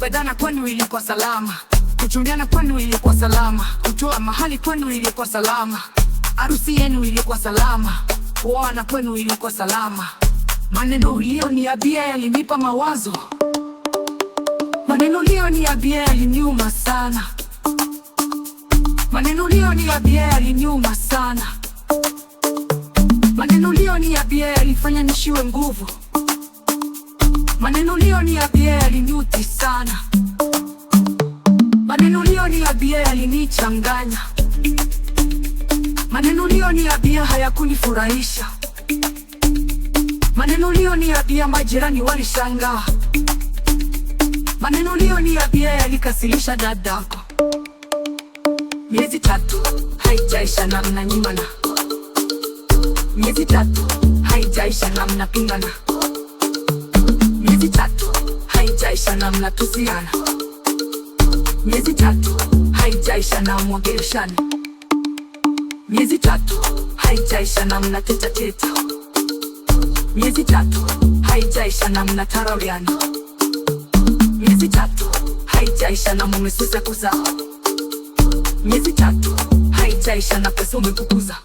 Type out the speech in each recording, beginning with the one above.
Kupendana kwenu ilikuwa salama, kuchumbiana kwenu ilikuwa salama, kutoa mahali kwenu ilikuwa salama, harusi yenu ilikuwa salama, kuoana kwenu ilikuwa salama. Maneno uliyoniambia yalinipa mawazo, maneno uliyoniambia yaliniuma sana, maneno uliyoniambia yaliniuma sana, maneno uliyoniambia yalifanya nishiwe nguvu, maneno uliyoniambia yaliniuthi sana, maneno uliyoniambia yalinichanganya, maneno uliyoniambia hayakunifurahisha, maneno uliyoniambia majirani walishangaa, maneno uliyoniambia yalikasirisha dadako. Miezi 3 haijaisha na mnanyimana, miezi 3 haijaisha na mnapingana, miezi 3 haijaisha na mnatusiana, miezi 3 haijaisha na mwageleshana, miezi 3 haijaisha na mnatetateta, miezi 3 haijaisha na mnatarawiana, miezi 3 haijaisha na mumesusa kuzaa, miezi 3 haijaisha na pesa umepukuza.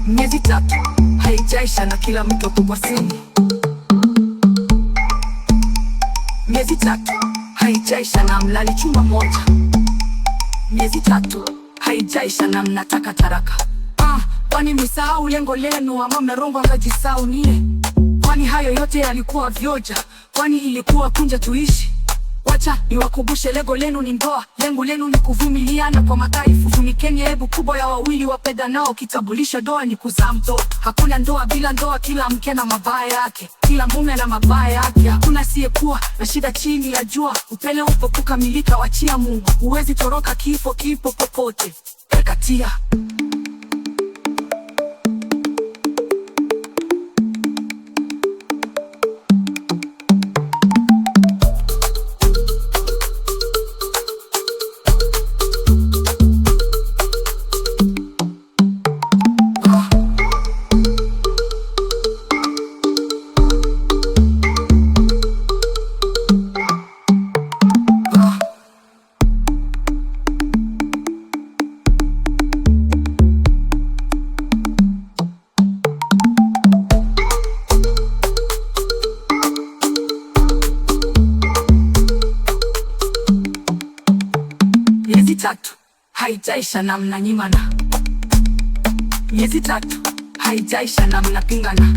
Miezi 3 haijaisha na kila mtu ako kwa simu, miezi 3 haijaisha na mlali chumba moja, miezi 3 haijaisha na mnataka taraka. Kwani msahau lengo lenu ama mmeronga ngajisau nie? Kwani hayo yote yalikuwa vyoja? Kwani ilikuwa kunja tuishi? Wacha niwakumbushe, lengo lenu ni ndoa, lengo lenu ni kuvumiliana kwa madhaifu. Funikeni aibu kubwa ya wawili wapendanao, kitambulisho ndoa ni kuzaa mtoto. Hakuna ndoa bila ndoa, kila mke na mabaya yake, kila mume na mabaya yake. Hakuna asiyekuwa na shida chini ya jua, upele upo kukamilika, wachia Mungu. Huwezi toroka kifo, kipo popote katia. Miezi 3 haijaisha na mnanyimana, miezi 3 haijaisha na mnapingana,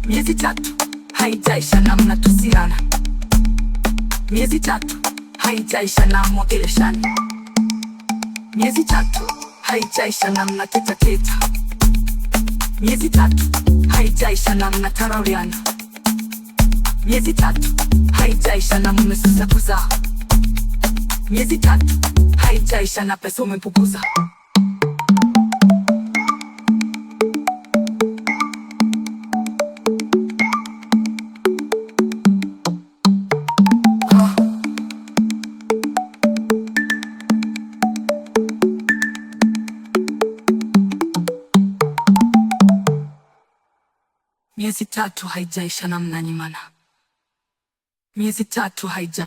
miezi 3 haijaisha na mnatusiana, miezi 3 haijaisha na mwageleshana, miezi 3 haijaisha na mnatetateta, miezi 3 haijaisha na mnatarawiana, miezi 3 haijaisha na mmesusa kuzaa, miezi 3 haijaisha na pesa umepukuza. Miezi 3 haijaisha na mnanyimana, miezi 3 haija